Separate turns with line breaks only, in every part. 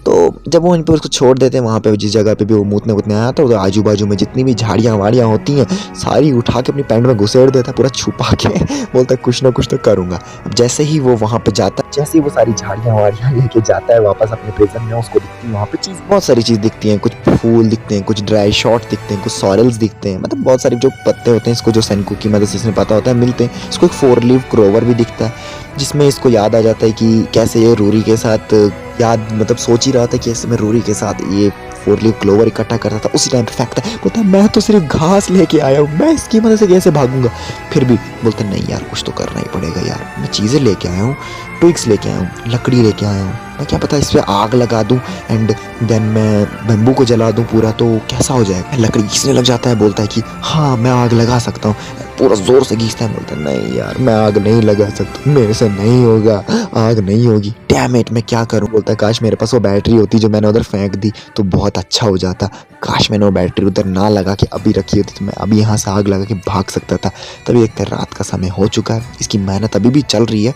तो जब वो वहीं पे उसको छोड़ देते हैं, वहाँ पे जिस जगह पे भी वो मूतने वूतने आया था, तो आजू बाजू में जितनी भी झाड़ियाँ वाड़ियाँ होती हैं सारी उठा के अपनी पैंट में घुसेड़ देता है, पूरा छुपा के बोलता है कुछ ना कुछ तो करूँगा। अब जैसे ही वो वहाँ पे जाता है, जैसे ही वो सारी झाड़ियाँ वाड़ियाँ लेके जाता है वापस अपने प्रिजन में, उसको दिखती है वहाँ पे चीज़, बहुत सारी चीज़ दिखती हैं, कुछ फूल दिखते हैं, कुछ ड्राई शॉट दिखते हैं, कुछ सॉरल्स दिखते हैं, मतलब बहुत सारे जो पत्ते होते हैं इसको जो सेनकू की मदद से इसमें पता होता है मिलते हैं। इसको एक 4 लीव क्रोवर भी दिखता है, जिसमें इसको याद आ जाता है कि कैसे ये रूरी के साथ याद मतलब सोच ही रहा था कि ऐसे मैं रूरी के साथ ये 4 लीव क्लोवर इकट्ठा करता था, उसी टाइम पे फेंकता है। बोलता है मैं तो सिर्फ घास लेके आया हूँ, मैं इसकी मदद से कैसे भागूंगा। फिर भी बोलता है नहीं यार कुछ तो करना ही पड़ेगा यार, मैं चीज़ें लेके आया हूँ, ट्विग्स लेके आया हूँ, लकड़ी लेके आया हूँ, मैं क्या पता इस पर आग लगा दूँ एंड देन मैं बम्बू को जला दूँ पूरा, तो कैसा हो जाएगा। लकड़ी घीसने लग जाता है, बोलता है कि हाँ मैं आग लगा सकता हूँ, पूरा जोर से घीसता है। बोलता है नहीं यार मैं आग नहीं लगा सकता, मेरे से नहीं होगा, आग नहीं होगी, डैम इट मैं क्या करूँ। बोलता है काश मेरे पास वो बैटरी होती जो मैंने उधर फेंक दी तो बहुत अच्छा हो जाता, काश मैंने वो बैटरी उधर ना लगा के अभी रखी होती तो मैं अभी यहाँ से आग लगा के भाग सकता था। तभी देखते हैं रात का समय हो चुका है, इसकी मेहनत अभी भी चल रही है,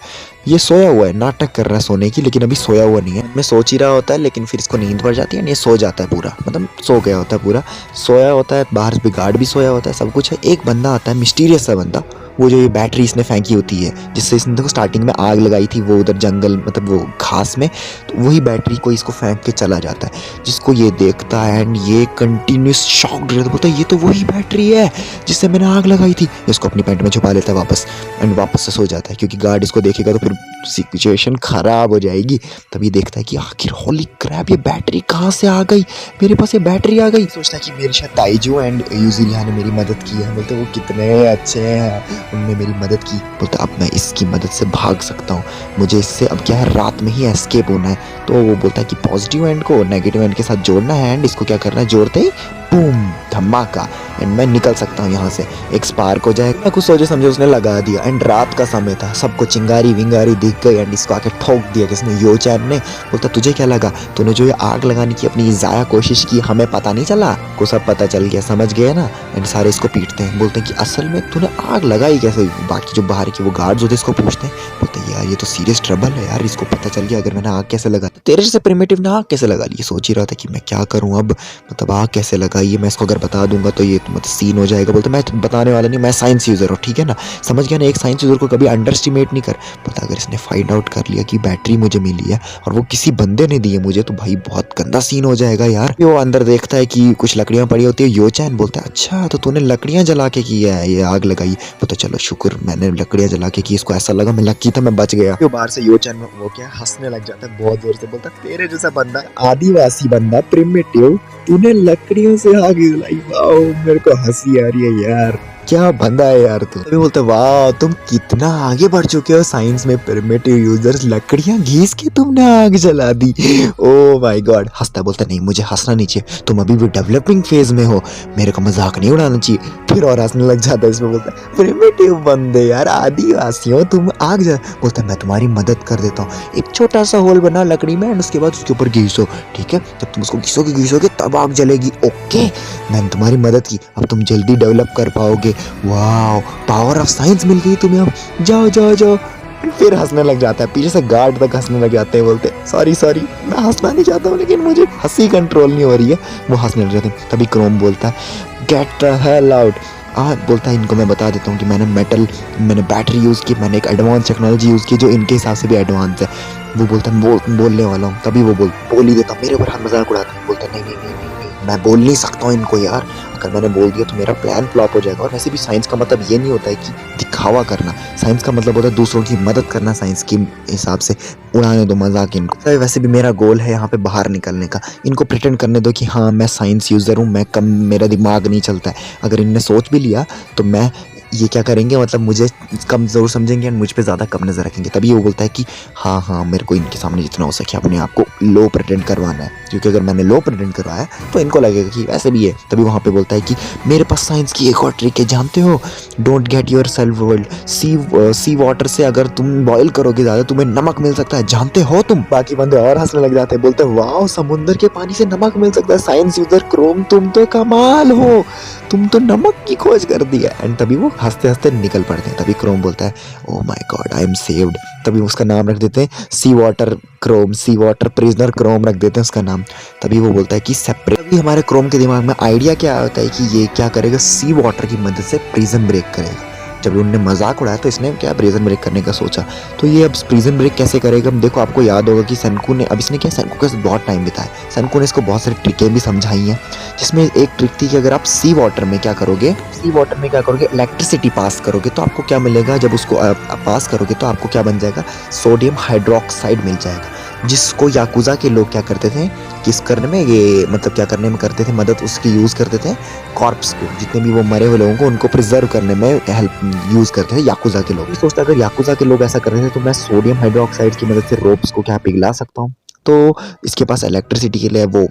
ये सोया हुआ है, नाटक कर रहा है सोने की, लेकिन अभी सोया हुआ नहीं है। मैं सोच ही रहा होता है लेकिन फिर इसको नींद पड़ जाती है, ये सो जाता है पूरा, मतलब सो गया होता है पूरा, सोया होता है, बाहर भी गार्ड भी सोया होता है, सब कुछ है। एक बंदा आता है मिस्टीरियस सा बंदा, वो जो ये बैटरी इसने फेंकी होती है जिससे इसने देखो स्टार्टिंग में आग लगाई थी वो उधर जंगल मतलब वो घास में, तो वही बैटरी को इसको फेंक के चला जाता है, जिसको ये देखता है एंड ये कंटिन्यूस शॉक्ड रहता है। बोलता है ये तो वही बैटरी है जिससे मैंने आग लगाई थी। इसको अपनी पैंट में छुपा लेता है वापस एंड वापस से सो जाता है, क्योंकि गार्ड इसको देखेगा तो फिर सिचुएशन खराब हो जाएगी। तभी देखता है कि आखिर होली क्रैप ये बैटरी कहाँ से आ गई, मेरे पास ये बैटरी आ गई। सोचता है कि मेरे शायद ताइजू एंड यूजिलिया ने मेरी मदद की है। बोलते वो कितने अच्छे हैं, उनने मेरी मदद की। बोलता अब मैं इसकी मदद से भाग सकता हूँ, मुझे इससे अब क्या है रात में ही एस्केप होना है। तो वो बोलता है कि पॉजिटिव एंड को नेगेटिव एंड के साथ जोड़ना है एंड इसको क्या करना है, जोड़ते ही बूम धमाका एंड मैं निकल सकता हूँ यहाँ से, एक स्पार्क हो जाएगा। कुछ सोचे समझे उसने लगा दिया एंड रात का समय था, सबको चिंगारी विंगारी दिख गई एंड इसको आके ठोक दिया किसने, योचैन ने। बोलता तुझे क्या लगा, तूने जो ये आग लगाने की अपनी जाया कोशिश की हमें पता नहीं चला, को सब पता चल गया, समझ गए ना। एंड सारे इसको पीटते हैं, बोलते हैं कि असल में तूने आग लगाई कैसे। बाकी जो बाहर के वो गार्ड्स होते इसको पूछते हैं, बोलते हैं यार ये तो सीरियस ट्रबल है यार, इसको पता चल गया अगर मैंने आग कैसे लगा, तेरे जैसे प्रिमिटिव ने आग कैसे लगा ली। सोच ही रहा था कि मैं क्या करूँ अब, मतलब आग कैसे लगाई है, मैं इसको अगर बता दूंगा तो ये मतलब सीन हो जाएगा। बोलते मैं बताने वाला नहीं, मैं साइंस यूजर हूँ, ठीक है ना, समझ गया ना, एक साइंस यूजर को कभी अंडर एस्टिमेट नहीं कर। पता अगर इसने फाइंड आउट कर लिया कि बैटरी मुझे मिली है और वो किसी बंदे ने दी है मुझे, तो भाई बहुत गंदा सीन हो जाएगा यार। वो अंदर देखता है कि कुछ लकड़ियां पड़ी होती है, योचैन बोलता है अच्छा तो तूने लकड़ियां जला के की है ये आग लगाई। बोलता चलो शुक्र मैंने लकड़ियां जला के की, इसको ऐसा लगा मैं लकी था मैं बच गया। बाहर से योचैन वो क्या हंसने लग जाता है बहुत जोर से, बोलता तेरे जैसा बंदा आदिवासी बंदा प्रिमिटिव, तूने लकड़ियों से आग जलाई, वाओ मेरे को हंसी आ रही है यार, क्या बंदा है यार तू। तभी बोलते वाह तुम कितना आगे बढ़ चुके हो साइंस में, प्रिमिटिव यूजर्स लकड़ियां घीस के तुमने आग जला दी, ओ माय गॉड। हंसता बोलता नहीं मुझे हंसना नहीं चाहिए, तुम अभी भी डेवलपिंग फेज में हो, मेरे को मजाक नहीं उड़ाना चाहिए। फिर और हंसने लग जाता है, इसमें बोलता है प्रिमिटिव बंदे यार आदिवासी हो तुम, आग जला। बोलता मैं तुम्हारी मदद कर देता हूँ, एक छोटा सा होल बना लकड़ी में एंड उसके बाद उसके ऊपर घीसो, ठीक है, जब तुम उसको घीसोगे तब आग जलेगी, ओके मैंने तुम्हारी मदद की, अब तुम जल्दी डेवलप कर पाओगे। वाओ पावर ऑफ साइंस मिल गई तुम्हें, अब जाओ जाओ जाओ। फिर हंसने लग जाता है, पीछे से गार्ड तक हंसने लग जाते हैं, बोलते सॉरी मैं हंसना नहीं चाहता हूँ लेकिन मुझे हंसी कंट्रोल नहीं हो रही है, वो हंसने लग जाते हैं। तभी क्रोम बोलता है गेट द हेल आउट। बोलता है इनको मैं बता देता हूँ कि मैंने बैटरी यूज़ की, मैंने एक एडवांस टेक्नोलॉजी यूज़ की जो इनके हिसाब से भी एडवांस है। वो बोलता है बोलने वाला हूँ, तभी वो बोल ही देता, मेरे ऊपर हाथ मजाक उड़ाता है। बोलता नहीं मैं बोल नहीं सकता हूँ इनको यार, अगर मैंने बोल दिया तो मेरा प्लान फ्लॉप हो जाएगा। और वैसे भी साइंस का मतलब ये नहीं होता है कि दिखावा करना, साइंस का मतलब होता है दूसरों की मदद करना, साइंस के हिसाब से उड़ाने दो मजाक इनको। वैसे भी मेरा गोल है यहाँ पे बाहर निकलने का, इनको प्रिटेंड करने दो कि हाँ मैं साइंस यूज़र हूँ, मैं कम मेरा दिमाग नहीं चलता है। अगर इनने सोच भी लिया तो मैं ये क्या करेंगे, मतलब मुझे कम ज़रूर समझेंगे और मुझ पे ज़्यादा कम नज़र रखेंगे। तभी वो बोलता है कि हाँ मेरे को इनके सामने जितना हो सके अपने आप को लो प्रेटेंड करवाना है, क्योंकि अगर मैंने लो प्रेटेंड करवाया तो इनको लगेगा कि वैसे भी है। तभी वहाँ पे बोलता है कि मेरे पास साइंस की एक और ट्रिक है, जानते हो, don't get yourself world, sea water से अगर तुम बॉयल करोगे ज़्यादा तुम्हें नमक मिल सकता है, जानते हो तुम। बाकी बंदे और हंसने लग जाते हैं, बोलते हैं वाह समुद्र के पानी से नमक मिल सकता है, साइंस यूजर क्रोम तुम तो कमाल हो, तुम तो नमक की खोज कर दी है। एंड तभी वो हंसते हंसते निकल पड़ते हैं। तभी क्रोम बोलता है oh my God I am saved. तभी उसका नाम रख देते हैं सी वाटर क्रोम, सी वाटर प्रिजनर क्रोम रख देते हैं उसका नाम। तभी वो बोलता है कि सेपरेट। तभी हमारे क्रोम के दिमाग में आइडिया क्या आता है कि ये क्या करेगा, सी वाटर की मदद से प्रिजन ब्रेक करेगा। जब उन्होंने मजाक उड़ाया तो इसने क्या प्रिजन ब्रेक करने का सोचा। तो ये अब प्रिजन ब्रेक कैसे करेगा, देखो आपको याद होगा कि सनकू ने, अब इसने क्या सनकू के साथ बहुत टाइम बिताया, सनकू ने इसको बहुत सारी ट्रिकें भी समझाई हैं, जिसमें एक ट्रिक थी कि अगर आप सी वाटर में क्या करोगे, सी वाटर में क्या करोगे, इलेक्ट्रिसिटी पास करोगे तो आपको क्या मिलेगा, जब उसको पास करोगे तो आपको क्या बन जाएगा, सोडियम हाइड्रोक्साइड मिल जाएगा, जिसको याकुजा के लोग क्या करते थे, किस करने में, ये मतलब क्या करने में करते थे मदद, उसकी यूज़ करते थे कॉर्प्स को, जितने भी वो मरे हुए लोगों को उनको प्रिजर्व करने में हेल्प यूज़ करते थे याकुजा के लोग। सोचता अगर याकुजा के लोग ऐसा कर रहे थे तो मैं सोडियम हाइड्रोक्साइड की मदद से रोप्स को क्या पिघला सकता हूँ। तो इसके पास इलेक्ट्रिसिटी के लिए वो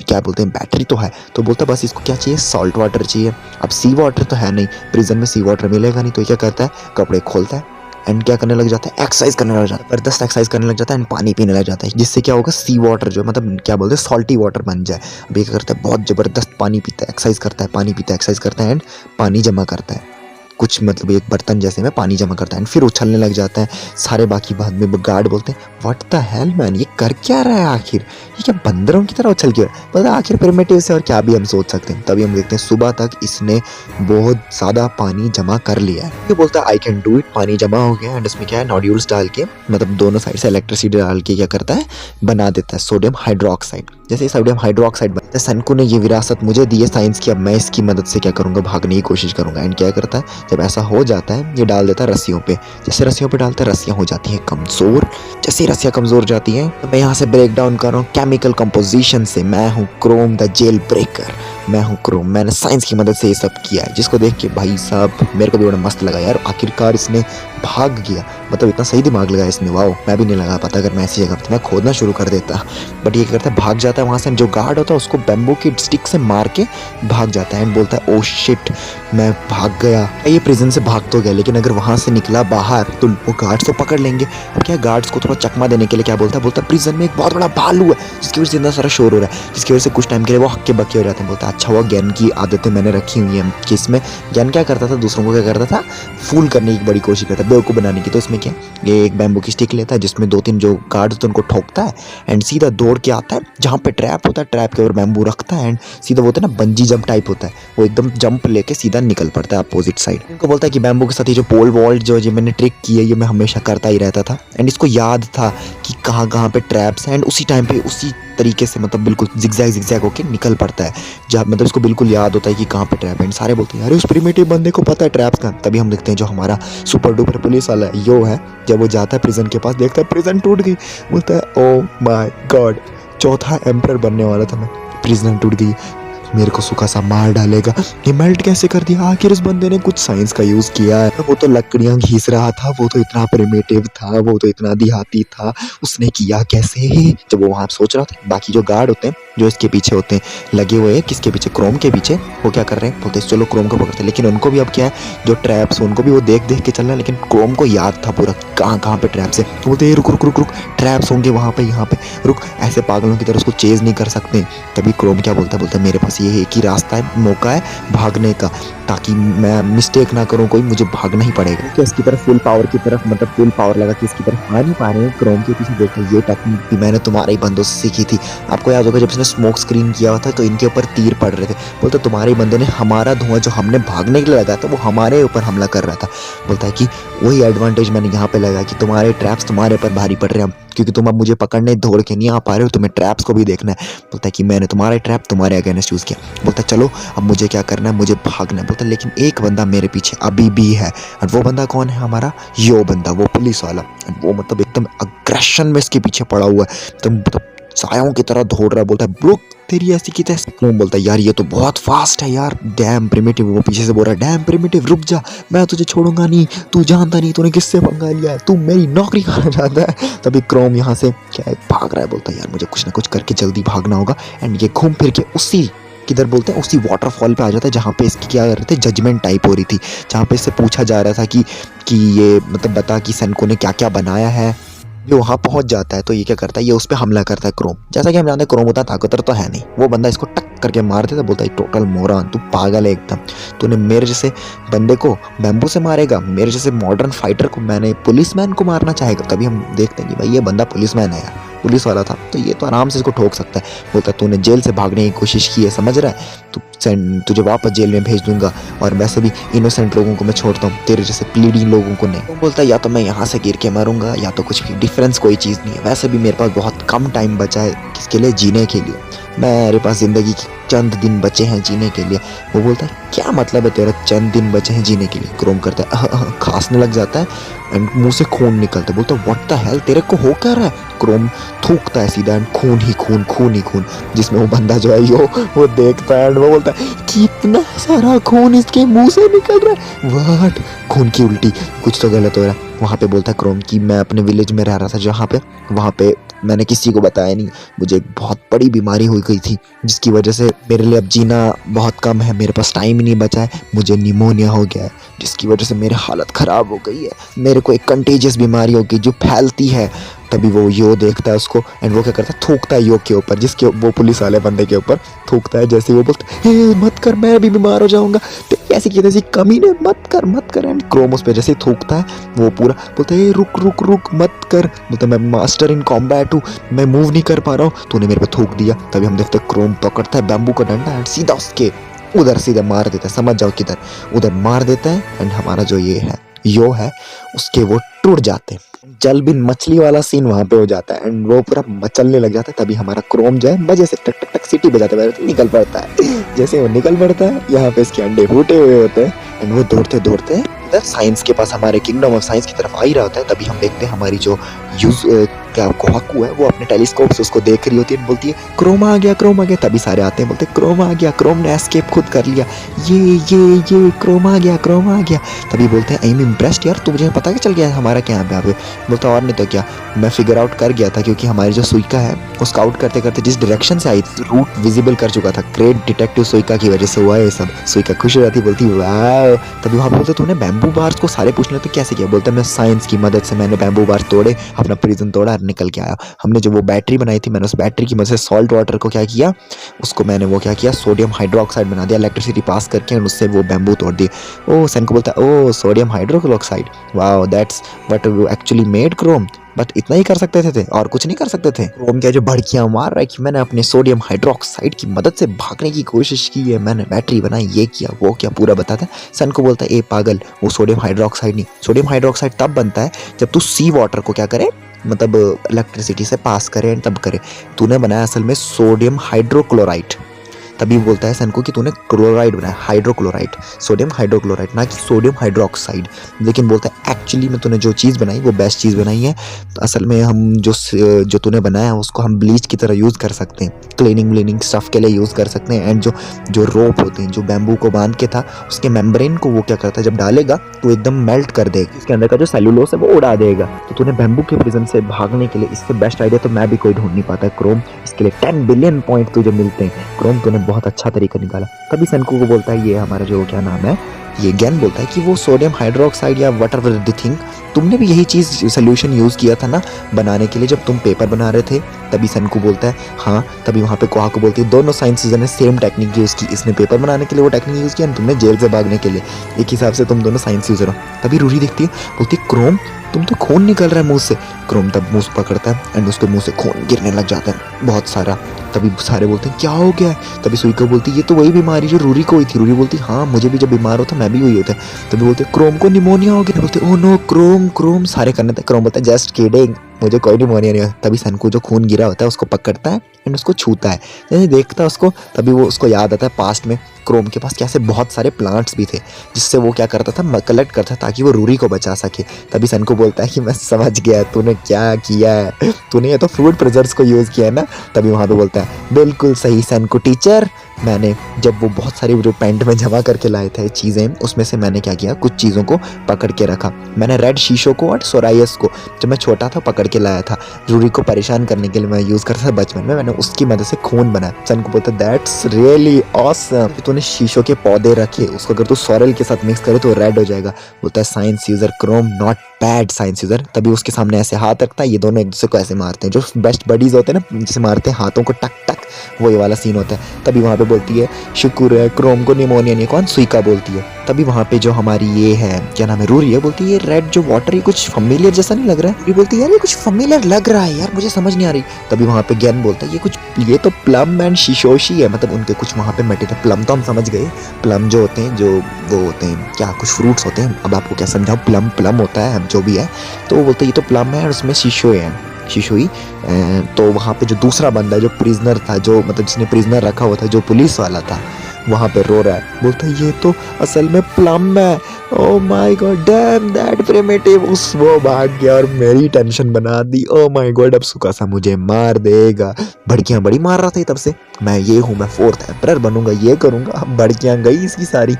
क्या बोलते हैं बैटरी तो है, तो बोलता बस इसको क्या चाहिए, सॉल्ट वाटर चाहिए। अब सी वाटर तो है नहीं, प्रिजन में सी वाटर मिलेगा नहीं, तो ये क्या करता है, कपड़े खोलता है एंड क्या करने लग जाता है, एक्सरसाइज करने लग जाता है, जबरदस्त एक्सरसाइज करने लग जाता है एंड पानी पीने लग जाता है, जिससे क्या होगा, सी वाटर जो मतलब क्या बोलते हैं सॉल्टी वाटर बन जाए। अब ये क्या करता है, बहुत जबरदस्त पानी पीता है, एक्सरसाइज करता है, पानी पीता है, एक्सरसाइज करता है एंड पानी जमा करता है, कुछ मतलब एक बर्तन जैसे में पानी जमा करता है एंड फिर उछलने लग जाता है। सारे बाकी बाद में गार्ड बोलते हैं व्हाट द हेल मैन, ये कर क्या रहा है आखिर, ये क्या बंदरों की तरह उछल क्यों रहा है, मतलब आखिर प्रिमिटिव से और क्या भी हम सोच सकते हैं। तभी हम देखते हैं सुबह तक इसने बहुत ज़्यादा पानी जमा कर लिया है। ये बोलता है आई कैन डू इट, पानी जमा हो गया एंड इसमें क्या है, नोड्यूल्स डाल के मतलब दोनों साइड से इलेक्ट्रिसिटी डाल के क्या करता है, बना देता है सोडियम हाइड्रोक्साइड। जैसे सोडियम हाइड्रोक्साइड बनता है, सनकू ने ये विरासत मुझे दी है साइंस की, अब मैं इसकी मदद से क्या करूँगा, भागने की कोशिश करूँगा। एंड क्या करता है, जब ऐसा हो जाता है ये डाल देता है रस्सियों पे, जैसे रस्सियों पे डालता है रस्सियाँ हो जाती हैं कमज़ोर। जैसे रस्सियाँ कमज़ोर जाती हैं तो मैं यहाँ से ब्रेक डाउन कर रहा हूँ केमिकल कंपोजिशन से, मैं हूँ क्रोम द जेल ब्रेकर, मैं हूँ क्रोम, मैंने साइंस की मदद से ये सब किया है। जिसको देख के भाई साहब मेरे को भी बड़ा मस्त लगा यार, आखिरकार इसने भाग गया, मतलब इतना सही दिमाग लगाया इसने, वाओ मैं भी नहीं लगा पाता, अगर मैं ऐसी जगह पर मैं खोदना शुरू कर देता। बट ये क्या करता है, भाग जाता है वहाँ से, जो गार्ड होता है उसको बैम्बू की स्टिक से मार के भाग जाता है एंड बोलता है ओ शिट मैं भाग गया। ये प्रिजन से भाग तो गया लेकिन अगर वहाँ से निकला बाहर तो वो गार्ड्स तो पकड़ लेंगे। अब क्या गार्ड्स को थोड़ा चकमा देने के लिए क्या बोलता है, प्रिजन में एक बहुत बड़ा भालू है जिसकी वजह से इतना सारा शोर हो रहा है, जिसकी वजह से कुछ टाइम के लिए वो हक्के बक्के हो जाते हैं। बोलता है अच्छा हुआ ज्ञान की आदतें मैंने रखी हुई हैं कि इसमें ज्ञान क्या करता था, दूसरों को क्या करता था, फूल करने की बड़ी कोशिश करता है, बेवकूफ़ बनाने की। तो इसमें क्या, ये एक बैम्बू की स्टिक लेता है जिसमें 2-3 जो गार्ड्स होते हैं उनको ठोकता है एंड सीधा दौड़ के आता है जहाँ पे ट्रैप होता है, ट्रैप के ऊपर बैम्बू रखता है एंड सीधा होता है ना बंजी जंप टाइप होता है, वो एकदम जंप लेके सीधा निकल पड़ता है अपोजिट साइड। इनको बोलता है कि बैम्बू के साथ ये जो पोल वॉल्ट जो मैंने ट्रिक की है ये मैं हमेशा करता ही रहता था एंड इसको याद था कि कहाँ कहाँ पे ट्रैप्स हैं एंड उसी टाइम पे उसी तरीके से मतलब बिल्कुल जिगजैग होके निकल पड़ता है, जब मतलब इसको बिल्कुल याद होता है कि कहाँ पे ट्रैप है। सारे बोलते हैं अरे उस प्रिमिटिव बंदे को पता है ट्रैप्स का। तभी हम देखते हैं जो हमारा सुपर डुपर पुलिस वाला है यो है, जब वो जाता है प्रिजन के पास, देखता है प्रिजन टूट गई, बोलता है ओ माय गॉड चौथा एम्परर बनने वाला था मैं, प्रिजन टूट गई, मेरे को सूखा सा मार डालेगा, ये मेल्ट कैसे कर दिया, आखिर उस बंदे ने कुछ साइंस का यूज किया है, वो तो लकड़ियां घिस रहा था, वो तो इतना प्रिमिटिव था, वो तो इतना देहाती था, उसने किया कैसे। जब वो वहां सोच रहा था बाकी जो गार्ड होते हैं जो इसके पीछे होते हैं लगे हुए हैं, किसके पीछे, क्रोम के पीछे, वो क्या कर रहे हैं, बोलते चलो क्रोम को पकड़ते हैं। लेकिन उनको भी अब क्या है, जो ट्रैप्स उनको भी वो देख देख के चल रहा है, लेकिन क्रोम को याद था पूरा कहाँ कहाँ पे ट्रैप्स है। तो बोलते रुक रुक रुक रुक ट्रैप्स होंगे वहाँ पे, यहाँ पे रुक, ऐसे पागलों की तरह उसको चेज नहीं कर सकते। तभी क्रोम क्या बोलता है, मेरे पास ये एक ही रास्ता है, मौका है भागने का, ताकि मैं मिस्टेक ना करूं कोई, मुझे भागना ही पड़ेगा। तो इसकी तरफ फुल पावर की तरफ मतलब फुल पावर लगा कि इसकी तरफ आ नहीं पा रहे हैं, क्रोम के पीछे देखो ये टेक्निक भी मैंने तुम्हारे ही बंदों से सीखी थी। आपको याद होगा जब इसने स्मोक स्क्रीन किया हुआ था तो इनके ऊपर तीर पड़ रहे थे, बोलते तुम्हारे बंदों ने हमारा धुआं जो हमने भागने के लिए लगाया था वो हमारे ऊपर हमला कर रहा था। बोलता है कि वही एडवांटेज मैंने यहाँ पे लगा कि तुम्हारे ट्रैप्स तुम्हारे ऊपर भारी पड़ रहे हैं, क्योंकि तुम अब मुझे पकड़ने दौड़ के नहीं आ पा रहे हो, तुम्हें ट्रैप्स को भी देखना है। बोलता है कि मैंने तुम्हारे ट्रैप तुम्हारे अगेंस्ट यूज़ किया। बोलता है चलो अब मुझे क्या करना है, मुझे भागना है। बोलता है लेकिन एक बंदा मेरे पीछे अभी भी है, और वो बंदा कौन है, हमारा यो बंदा, वो पुलिस वाला, वो मतलब एकदम अग्रेशन में इसके पीछे पड़ा हुआ है, तो मतलब सायों की तरह दौड़ रहा है। बोलता है ब्रो तेरी ऐसी की तैसी। क्रोम बोलता है यार ये तो बहुत फास्ट है यार, डैम प्रिमिटिव। वो पीछे से बोल रहा है डैम प्रिमिटिव रुक जा, मैं तुझे छोड़ूंगा नहीं, तू जानता नहीं तूने किससे पंगा लिया है, तू मेरी नौकरी खाना चाहता है। तभी क्रोम यहाँ से क्या है भाग रहा है, बोलता है यार मुझे कुछ ना कुछ करके जल्दी भागना होगा। एंड ये घूम फिर के उसी किधर बोलते हैं उसी वाटरफॉल पे आ जाता है जहाँ पे इसकी क्या कर रहे थे, जजमेंट टाइप हो रही थी, जहाँ पे इससे पूछा जा रहा था कि ये मतलब बता कि सनको ने क्या क्या बनाया है। ये वहाँ पहुँच जाता है तो ये क्या करता है, ये उस पर हमला करता है क्रोम। जैसा कि हम जानते हैं क्रोम उतना ताकतवर तो है नहीं, वो बंदा इसको टक करके मार देता। बोलता है टोटल मोरान, तू पागल है एकदम, तूने मेरे जैसे बंदे को बैम्बू से मारेगा, मेरे जैसे मॉडर्न फाइटर को, मैंने पुलिसमैन को मारना चाहेगा। तभी हम देखते हैं कि भाई ये बंदा पुलिसमैन है यार, पुलिस वाला था, तो ये तो आराम से इसको ठोक सकता है। बोलता है तूने जेल से भागने की कोशिश की है, समझ रहा है, तुझे वापस जेल में भेज दूंगा, और वैसे भी इनोसेंट लोगों को मैं छोड़ता हूँ, तेरे जैसे प्लीडिंग लोगों को नहीं। तो बोलता है या तो मैं यहाँ से गिर के मरूंगा या तो कुछ भी, डिफरेंस कोई चीज़ नहीं है, वैसे भी मेरे पास बहुत कम टाइम बचा है किसके लिए, जीने के लिए, मेरे पास ज़िंदगी के चंद दिन बचे हैं जीने के लिए। वो बोलता है क्या मतलब है तेरा चंद दिन बचे हैं जीने के लिए। क्रोम करता है खांसने लग जाता है एंड मुंह से खून निकलता है। बोलता है व्हाट द हेल, तेरे को हो क्या रहा है। क्रोम थूकता है सीधा एंड खून ही खून, खून ही खून, जिसमें वो बंदा जो है वो देखता है एंड वो बोलता है कितना सारा खून इसके मुंह से निकल रहा है, व्हाट, खून की उल्टी, कुछ तो गलत हो रहा है। वहाँ पे बोलता है क्रोम कि मैं अपने विलेज में रह रहा था जहाँ पे, वहाँ पे मैंने किसी को बताया नहीं, मुझे एक बहुत बड़ी बीमारी हो गई थी जिसकी वजह से मेरे लिए अब जीना बहुत कम है, मेरे पास टाइम ही नहीं बचा है, मुझे निमोनिया हो गया है जिसकी वजह से मेरी हालत ख़राब हो गई है, मेरे को एक कंटेजियस बीमारी हो गई जो फैलती है। तभी वो यो देखता है उसको एंड वो क्या करता है, थूकता है यो के ऊपर, जिसके वो पुलिस वाले बंदे के ऊपर थूकता है। जैसे वो बोलता है मत कर, मैं भी बीमार हो जाऊंगा, तो ऐसी की तैसी कमीने, मत कर मत कर। एंड क्रोम उस पर जैसे ही थूकता है वो पूरा बोलता है रुक रुक रुक मत कर, बोलता मैं मास्टर इन कॉम्बैट हूँ, मैं मूव नहीं कर पा रहा हूँ, तूने मेरे पे थूक दिया। तभी हम देखते क्रोम पकड़ता है बैम्बू का डंडा एंड सीधा उसके उधर सीधा मार देता है, समझ जाओ किधर, उधर मार देता है एंड हमारा जो ये है यो है उसके वो टूट जाते हैं। जल बिन मछली वाला सीन वहां पे हो जाता है एंड वो पूरा मचलने लग जाता है। तभी हमारा क्रोम जो है मजे से टक टक टक सीटी बजाते हुए निकल पड़ता है। जैसे वो निकल पड़ता है यहाँ पे इसके अंडे फूटे हुए होते हैं एंड वो दौड़ते दौड़ते इधर साइंस के पास, हमारे किंगडम ऑफ साइंस की तरफ आ ही रहा होता है। तभी हम देखते हैं हमारी जो क्या कोहाकू है वो अपने टेलीस्कोप से उसको देख रही होती है, बोलती है क्रोम आ गया, क्रोम आ गया। तभी सारे आते हैं, बोलते हैं क्रोम आ गया, क्रोम ने एस्केप खुद कर लिया, ये क्रोम आ गया, क्रोम आ गया। तभी बोलते हैं आई एम इम्प्रेस्ड यार, तुझे पता क्या चल गया है हमारा क्या यहाँ पे। बोलता और नहीं तो क्या, मैं फिगर आउट कर गया था क्योंकि हमारी जो सुइका है वो स्काउट करते करते जिस डायरेक्शन से आई रूट विजिबल कर चुका था, ग्रेट डिटेक्टिव सुइका की वजह से हुआ है ये सब। सुइका खुश हो जाती, बोलती वाह। तभी वहाँ पे बोलते तूने बैम्बू बार्स को सारे पूछ लेते कैसे किया। बोलता मैं साइंस की मदद से मैंने बैम्बू बार्स तोड़े, अपना प्रिजन तोड़ा और निकल के आया। हमने जो वो बैटरी बनाई थी, मैंने उस बैटरी की मदद से सॉल्ट वाटर को क्या किया, उसको मैंने वो क्या किया, सोडियम हाइड्रोक्साइड बना दिया, इलेक्ट्रिसिटी पास करके और उससे वो बैम्बू तोड़ दिए। ओ सन को बोलता है oh sodium hydroxide, wow that's what you actually made chrome. But इतना ही कर सकते थे और कुछ नहीं कर सकते थे। क्रोम क्या जो भड़कियां मार रहा है कि मैंने अपने सोडियम हाइड्रोक्साइड की मदद से भागने की कोशिश की है, मैंने बैटरी बनाई, ये किया वो क्या, पूरा बताता है। सन को बोलता है ए पागल, वो सोडियम हाइड्रोक्साइड नहीं, सोडियम हाइड्रोक्साइड तब बनता है जब तू सी वाटर को क्या करे, मतलब इलेक्ट्रिसिटी से पास करे तब करे। तूने बनाया असल में सोडियम हाइड्रोक्लोराइड। तभी बोलता है सन को कि तूने क्लोराइड बनाया, हाइड्रोक्लोराइड, सोडियम हाइड्रोक्लोराइड, ना कि सोडियम हाइड्रोक्साइड। लेकिन बोलता है एक्चुअली में तूने जो चीज़ बनाई वो बेस्ट चीज़ बनाई है। तो असल में हम जो तूने बनाया है उसको हम ब्लीच की तरह यूज़ कर सकते हैं, क्लीनिंग स्टफ के लिए यूज़ कर सकते हैं। एंड जो रोप होते हैं, जो बैम्बू को बांध के था, उसके मेम्ब्रेन को वो क्या करता है, जब डालेगा तो एकदम मेल्ट कर देगा, उसके अंदर का जो सेलुलोस है वो उड़ा देगा। तो तूने बैम्बू के प्रिजन से भागने के लिए इससे बेस्ट आइडिया तो मैं भी कोई ढूंढ नहीं पाता क्रोम। इसके लिए 10 बिलियन पॉइंट तुझे मिलते हैं क्रोम, तूने बहुत अच्छा तरीका निकाला। तभी सनकू को बोलता है ये हमारा जो क्या नाम है, ये ज्ञान बोलता है कि वो सोडियम हाइड्रोक्साइड या वट एवर द थिंग, तुमने भी यही चीज़ सोल्यूशन यूज़ किया था ना बनाने के लिए जब तुम पेपर बना रहे थे। तभी सनकू बोलता है हाँ। तभी वहाँ पे कोहाकू बोलती है दोनों साइंटिस्ट ने सेम टेक्निक यूज़ की, इसने पेपर बनाने के लिए वो टेक्निक यूज़ किया और तुमने जेल से भागने के लिए, एक हिसाब से तुम दोनों साइंस यूज़र हो। तभी रूरी देखती है, बोलती है क्रोम तुम तो खून निकल रहा है मुंह से। क्रोम तब मुंह पकड़ता है एंड उसके मुंह से खून गिरने लग जाता है बहुत सारा। तभी सारे बोलते हैं क्या हो गया है। तभी सुइका बोलती है ये तो वही बीमारी जो रूरी को हुई थी। रूरी बोलती हाँ मुझे भी जब बीमार होता मैं भी हुई होता है। तभी बोलते क्रोम को निमोनिया हो गया। बोलते ओ नो क्रोम क्रोम, सारे करने तक क्रोम बोलता है जस्ट किडिंग, मुझे कोई निमोनिया नहीं हुआ। तभी सनकू जो खून गिरा होता है उसको पकड़ता है एंड उसको छूता है, जैसे देखता है उसको। तभी वो उसको याद आता है पास्ट में क्रोम के पास कैसे बहुत सारे प्लांट्स भी थे जिससे वो क्या करता था, कलेक्ट करता था ताकि वो रूरी को बचा सके। तभी सनकू बोलता है कि मैं समझ गया तूने क्या किया है, तूने ये तो फ्रूट प्रिजर्व्स को यूज़ किया है ना। तभी वहाँ पे बोलता है बिल्कुल सही सनकू टीचर, मैंने जब वो बहुत सारी जो पेंट में जमा करके लाए थे चीज़ें, उसमें से मैंने क्या किया, कुछ चीज़ों को पकड़ के रखा। मैंने रेड शीशों को और सोराइस को जब मैं छोटा था पकड़ के लाया था, रूरी को परेशान करने के लिए मैं यूज़ करता था बचपन में, मैंने उसकी मदद से खून बनाया। सन को बोलता दैट्स रियली ऑसम, तूने शीशों के पौधे रखे, उसको अगर तू सॉरेल के साथ मिक्स करे तो रेड हो जाएगा। बोलता है science user Chrome, not bad science user. तभी उसके सामने ऐसे हाथ रखता है, ये दोनों एक दूसरे को ऐसे मारते हैं, जो बेस्ट बडीज होते हैं ना, जिसे मारते हैं हाथों को टक टक वही वाला सीन होता है। तभी वहाँ पे बोलती है शुक्र है क्रोम को निमोनिया नहीं, कौन सुइका बोलती है। तभी वहाँ पे जो हमारी ये है क्या नाम है रूरी है, बोलती है ये रेड जो वाटर ये कुछ फैमिलियर जैसा नहीं लग रहा है। ये बोलती है यार ये कुछ फैमिलियर लग रहा है यार, मुझे समझ नहीं आ रही। तभी वहाँ पे ज्ञान बोलता है ये तो प्लम एंड शिशोशी है, मतलब उनके कुछ वहाँ पे मेटे थे। प्लम तो हम समझ गए, प्लम जो होते हैं जो वो होते हैं क्या कुछ फ्रूट्स होते हैं, अब आपको क्या समझाऊं, प्लम होता है जो भी है। तो वो बोलते ये तो प्लम है और उसमें शिशो है, शिशोई। तो वहाँ पे जो दूसरा बंदा जो प्रिजनर था, जो मतलब जिसने प्रिजनर रखा हुआ था, जो पुलिस वाला था, वहाँ पे रो रहा है, बोलता है ये तो असल में प्लम है। Oh my god damn that primitive, उस वो भाग गया और मेरी टेंशन बना दी। ओ माय गॉड अब सुखा सा मुझे मार देगा। भड़कियाँ बड़ी मार रहा था तब से, मैं ये हूँ, मैं 4th एम्परर बनूंगा, ये करूँगा। अब भड़कियाँ गई इसकी सारी।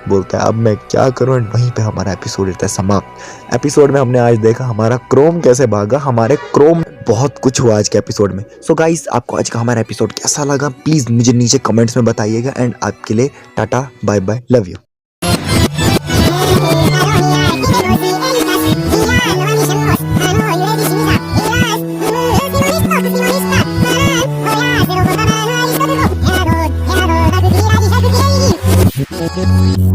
बोलता है अब मैं क्या करूँ, एंड वहीं पे हमारा एपिसोड रहता है समाप्त। एपिसोड में हमने आज देखा हमारा क्रोम कैसे भागा, हमारे क्रोम बहुत कुछ हुआ आज के एपिसोड में। सो गाइस आपको आज का हमारा एपिसोड कैसा लगा प्लीज़ मुझे नीचे कमेंट्स में बताइएगा। एंड आपके लिए ta-ta bye bye, love you.
Thank you.